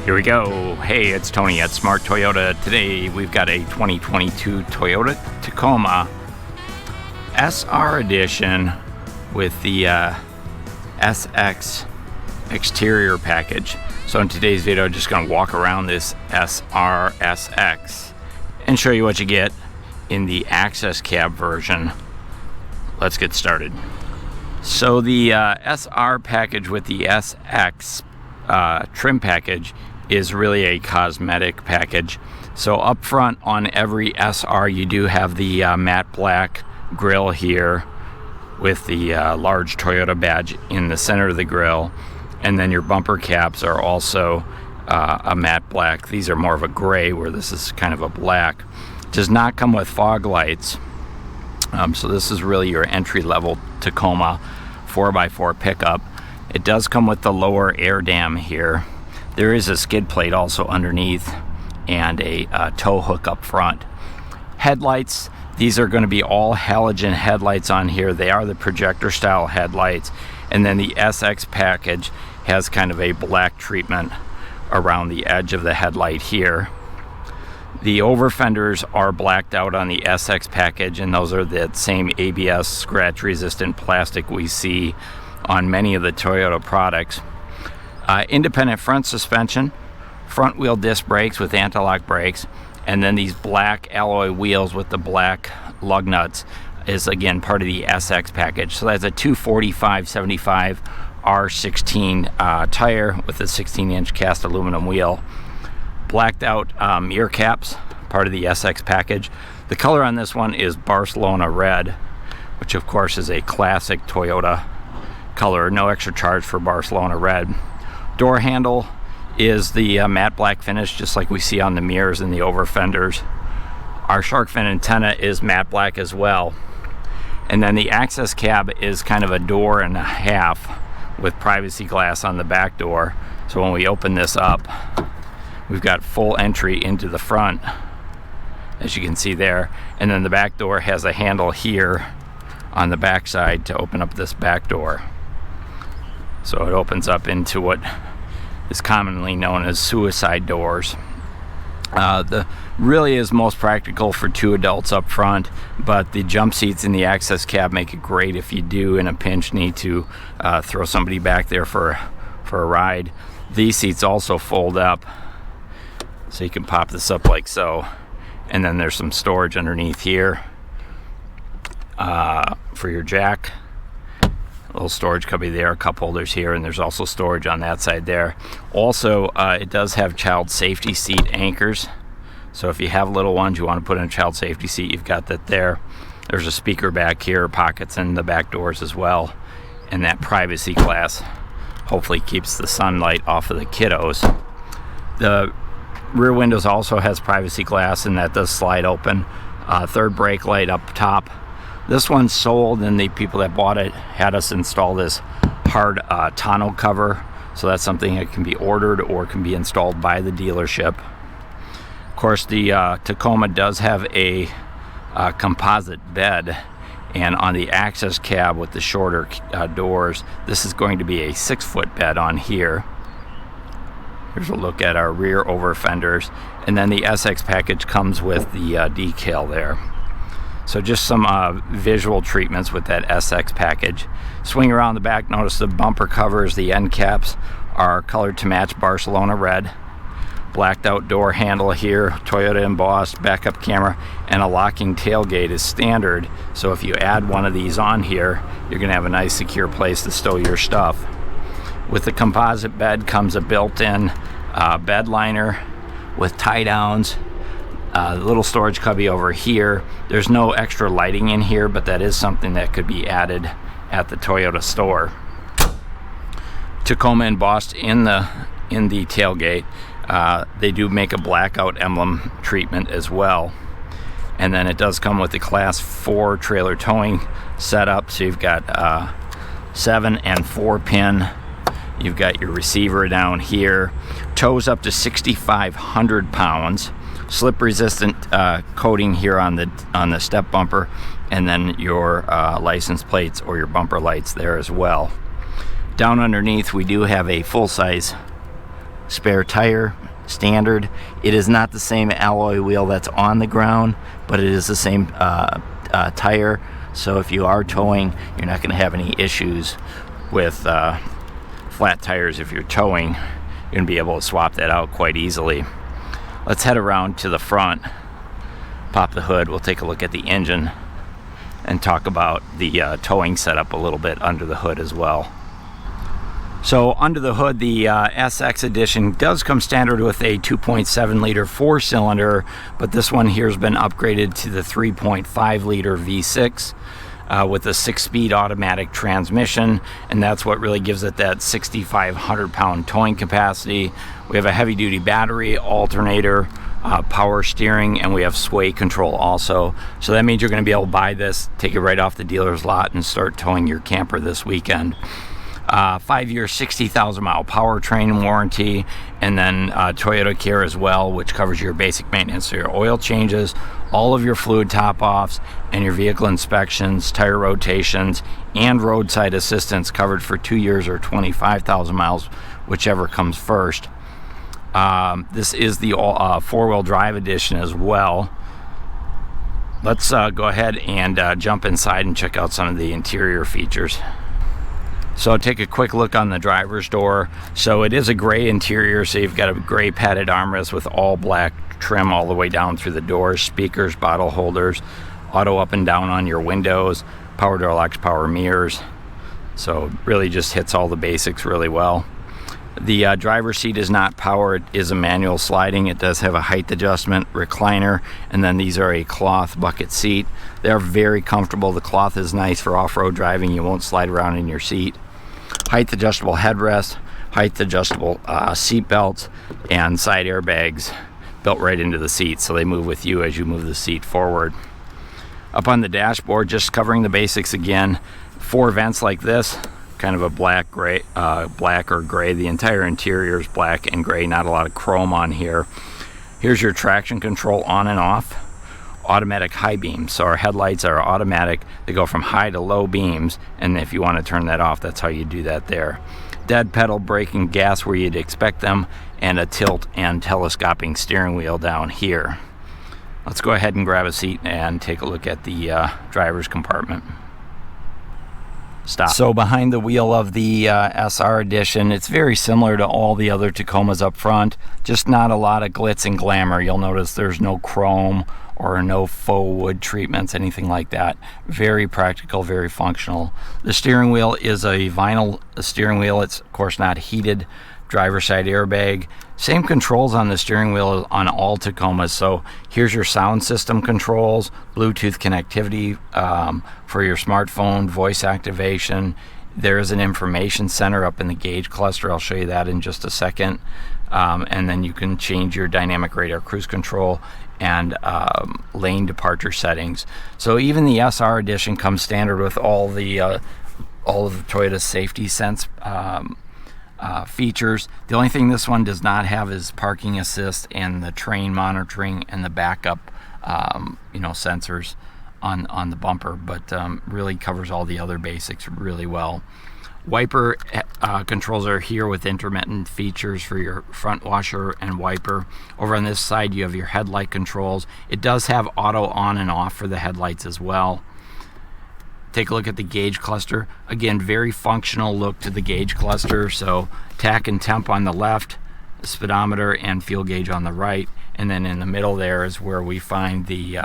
Here we go. Hey, it's Tony at Smart Toyota. Today we've got a 2022 Toyota Tacoma SR Edition with the SX exterior package. So in today's video, I'm just going to walk around this SR SX and show you what you get in the access cab version. Let's get started. So the SR package with the SX trim package is really a cosmetic package. So up front on every SR you do have the matte black grille here with the large Toyota badge in the center of the grille, and then your bumper caps are also a matte black. These are more of a gray, where this is kind of a black. It does not come with fog lights, so this is really your entry-level Tacoma 4x4 pickup. It does come with the lower air dam here. There is a skid plate also underneath and a tow hook up front. Headlights, these are going to be all halogen headlights on here. They are the projector style headlights. And then the SX package has kind of a black treatment around the edge of the headlight here. The overfenders are blacked out on the SX package, and those are the same ABS scratch resistant plastic we see on many of the Toyota products. Independent front suspension, front wheel disc brakes with anti-lock brakes, and then these black alloy wheels with the black lug nuts is again part of the SX package. So that's a 245/75 R16 tire with a 16-inch cast aluminum wheel. Blacked out mirror caps, part of the SX package. The color on this one is Barcelona red, which of course is a classic Toyota color. No extra charge for Barcelona red. Door handle is the matte black finish, just like we see on the mirrors and the overfenders. Our shark fin antenna is matte black as well. And then the access cab is kind of a door and a half with privacy glass on the back door. So when we open this up, we've got full entry into the front, as you can see there. And then the back door has a handle here on the back side to open up this back door. So it opens up into what is commonly known as suicide doors. The really is most practical for two adults up front, but the jump seats in the access cab make it great if you do in a pinch need to throw somebody back there for a ride. These seats also fold up, so you can pop this up like so, and then there's some storage underneath here for your jack. A little storage cubby there, a cup holders here, and there's also storage on that side there. Also, it does have child safety seat anchors, so if you have little ones you want to put in a child safety seat, you've got that there. There's a speaker back here, pockets in the back doors as well, and that privacy glass hopefully keeps the sunlight off of the kiddos. The rear windows also has privacy glass, and that does slide open. Third brake light up top. This one's sold, and the people that bought it had us install this hard tonneau cover, so that's something that can be ordered or can be installed by the dealership. Of course, the Tacoma does have a composite bed, and on the access cab with the shorter doors, this is going to be a 6-foot bed on here. Here's a look at our rear over fenders, and then the SX package comes with the decal there. So just some visual treatments with that SX package. Swing around the back, notice the bumper covers, the end caps are colored to match Barcelona red. Blacked out door handle here, Toyota embossed, backup camera, and a locking tailgate is standard. So if you add one of these on here, you're gonna have a nice secure place to stow your stuff. With the composite bed comes a built-in bed liner with tie downs. Little storage cubby over here. There's no extra lighting in here, but that is something that could be added at the Toyota store. Tacoma embossed in the tailgate. They do make a blackout emblem treatment as well. And then it does come with the Class 4 trailer towing setup. So you've got 7 and 4 pin. You've got your receiver down here. Tows up to 6,500 pounds. Slip resistant coating here on the step bumper, and then your license plates or your bumper lights there as well. Down underneath we do have a full-size spare tire, standard. It is not the same alloy wheel that's on the ground, but it is the same tire. So if you are towing, you're not going to have any issues with flat tires. If you're towing, you're going to be able to swap that out quite easily. Let's head around to the front, pop the hood. We'll take a look at the engine and talk about the towing setup a little bit under the hood as well. So under the hood, the SX edition does come standard with a 2.7 liter 4-cylinder, but this one here has been upgraded to the 3.5 liter V6 with a 6-speed automatic transmission, and that's what really gives it that 6,500 pound towing capacity. We have a heavy duty battery, alternator, power steering, and we have sway control also. So that means you're going to be able to buy this, take it right off the dealer's lot, and start towing your camper this weekend. 5-year 60,000 mile powertrain warranty, and then Toyota Care as well, which covers your basic maintenance, so your oil changes, all of your fluid top offs, and your vehicle inspections, tire rotations, and roadside assistance covered for 2 years or 25,000 miles, whichever comes first. This is the 4-wheel drive edition as well. Let's go ahead and jump inside and check out some of the interior features. So take a quick look on the driver's door. So it is a gray interior, so you've got a gray padded armrest with all black trim all the way down through the doors, speakers, bottle holders, auto up and down on your windows, power door locks, power mirrors. So really just hits all the basics really well. The driver's seat is not power, it is a manual sliding. It does have a height adjustment, recliner, and then these are a cloth bucket seat. They're very comfortable. The cloth is nice for off-road driving. You won't slide around in your seat. Height adjustable headrest, height adjustable seat belts, and side airbags built right into the seat, so they move with you as you move the seat forward. Up on the dashboard, just covering the basics again, 4 vents like this, kind of a black or gray. The entire interior is black and gray, not a lot of chrome on here. Here's your traction control on and off. Automatic high beams, so our headlights are automatic. They go from high to low beams, and if you want to turn that off, that's how you do that there. Dead pedal brake and gas where you'd expect them, and a tilt and telescoping steering wheel down here. Let's go ahead and grab a seat and take a look at the driver's compartment. Stop. So behind the wheel of the SR edition, it's very similar to all the other Tacomas up front, just not a lot of glitz and glamour. You'll notice there's no chrome or no faux wood treatments, anything like that. Very practical, very functional. The steering wheel is a vinyl steering wheel. It's of course not heated. Driver side airbag. Same controls on the steering wheel on all Tacomas. So here's your sound system controls, Bluetooth connectivity for your smartphone, voice activation. There is an information center up in the gauge cluster. I'll show you that in just a second. And then you can change your dynamic radar cruise control and lane departure settings. So even the SR edition comes standard with all of the Toyota safety sense features. The only thing this one does not have is parking assist and the train monitoring and the backup sensors on the bumper, but really covers all the other basics really well. Wiper controls are here with intermittent features for your front washer and wiper. Over on this side you have your headlight controls. It does have auto on and off for the headlights as well. Take a look at the gauge cluster. Again, very functional look to the gauge cluster. So tach and temp on the left, the speedometer and fuel gauge on the right, and then in the middle there is where we find the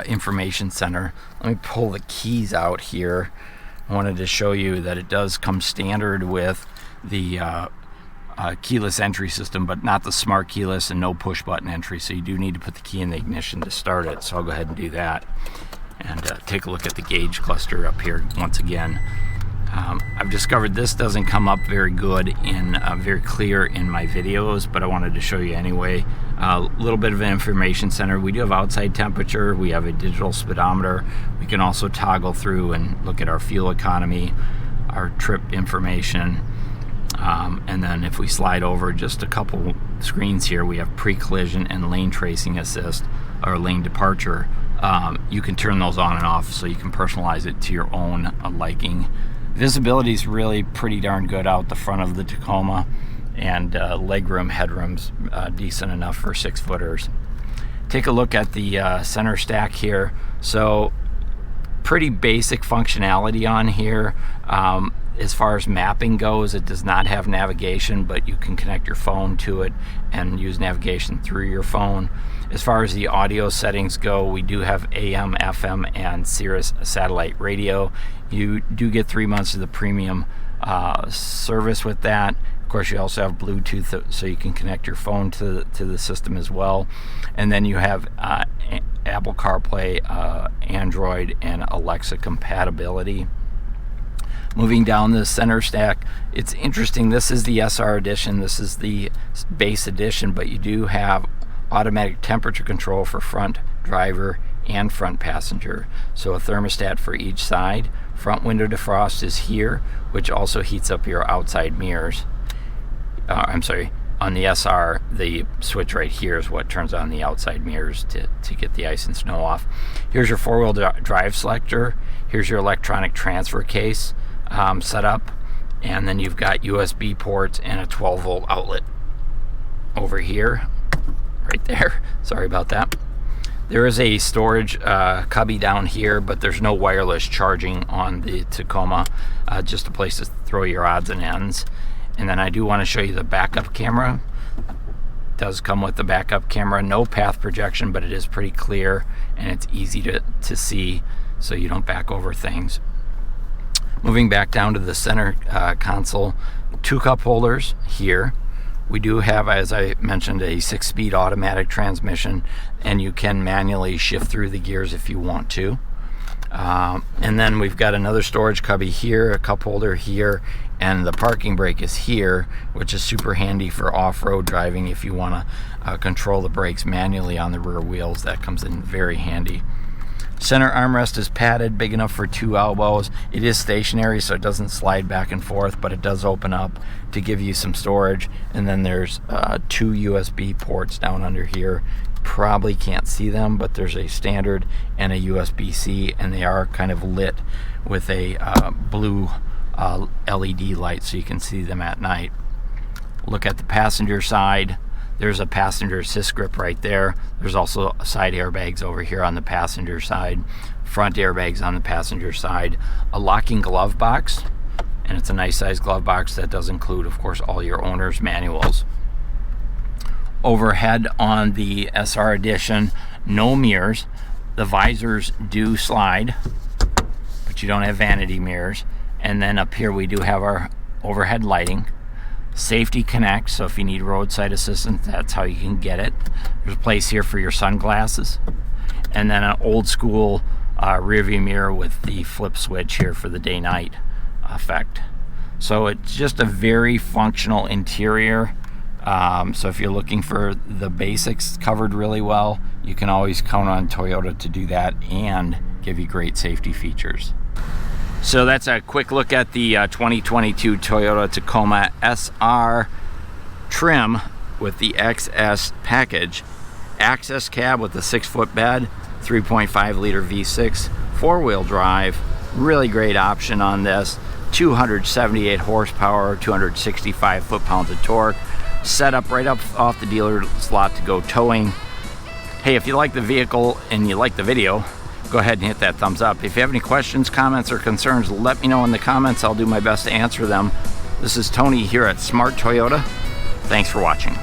information center. Let me pull the keys out here. I wanted to show you that it does come standard with the keyless entry system, but not the smart keyless and no push button entry. So you do need to put the key in the ignition to start it. So I'll go ahead and do that. And take a look at the gauge cluster up here once again. I've discovered this doesn't come up very good in very clear in my videos, but I wanted to show you anyway. A little bit of an information center. We do have outside temperature. We have a digital speedometer. We can also toggle through and look at our fuel economy, our trip information, and then if we slide over just a couple screens here, we have pre-collision and lane tracing assist or lane departure. You can turn those on and off so you can personalize it to your own liking. Visibility is really pretty darn good out the front of the Tacoma. and legroom, headroom's decent enough for 6-footers. Take a look at the center stack here. So pretty basic functionality on here. As far as mapping goes, it does not have navigation, but you can connect your phone to it and use navigation through your phone. As far as the audio settings go, we do have AM, FM, and Sirius satellite radio. You do get 3 months of the premium service with that. Of course, you also have Bluetooth, so you can connect your phone to the system as well. And then you have Apple CarPlay, Android, and Alexa compatibility. Moving down the center stack, it's interesting. This is the SR edition. This is the base edition, but you do have automatic temperature control for front driver and front passenger. So a thermostat for each side. Front window defrost is here, which also heats up your outside mirrors. On the SR, the switch right here is what turns on the outside mirrors to get the ice and snow off. Here's your four-wheel drive selector. Here's your electronic transfer case set up, and then you've got USB ports and a 12-volt outlet over here, right there. Sorry about that. There is a storage cubby down here, but there's no wireless charging on the Tacoma, just a place to throw your odds and ends. And then I do want to show you the backup camera. It does come with the backup camera. No path projection, but it is pretty clear and it's easy to see, so you don't back over things. Moving back down to the center console, 2 cup holders here. We do have, as I mentioned, a 6-speed automatic transmission, and you can manually shift through the gears if you want to. And then we've got another storage cubby here, a cup holder here, and the parking brake is here, which is super handy for off-road driving if you want to control the brakes manually on the rear wheels. That comes in very handy. Center armrest is padded, big enough for 2 elbows. It is stationary, so it doesn't slide back and forth, but it does open up to give you some storage. And then there's 2 USB ports down under here. Probably can't see them, but there's a standard and a USB-C, and they are kind of lit with a blue LED light, so you can see them at night. Look at the passenger side. There's a passenger assist grip right there. There's also side airbags over here on the passenger side, front airbags on the passenger side, a locking glove box, and it's a nice size glove box that does include, of course, all your owner's manuals. Overhead on the SR edition, no mirrors. The visors do slide, but you don't have vanity mirrors. And then up here we do have our overhead lighting. Safety Connect, so if you need roadside assistance, that's how you can get it. There's a place here for your sunglasses. And then an old school rear view mirror with the flip switch here for the day-night effect. So it's just a very functional interior. So if you're looking for the basics covered really well, you can always count on Toyota to do that and give you great safety features. So that's a quick look at the 2022 Toyota Tacoma SR trim with the XS package. Access cab with the 6-foot bed, 3.5 liter V6, 4-wheel drive. Really great option on this. 278 horsepower, 265 foot-pounds of torque. Set up right up off the dealer slot to go towing. Hey, if you like the vehicle and you like the video, go ahead and hit that thumbs up. If you have any questions, comments, or concerns, let me know in the comments. I'll do my best to answer them. This is Tony here at Smart Toyota. Thanks for watching.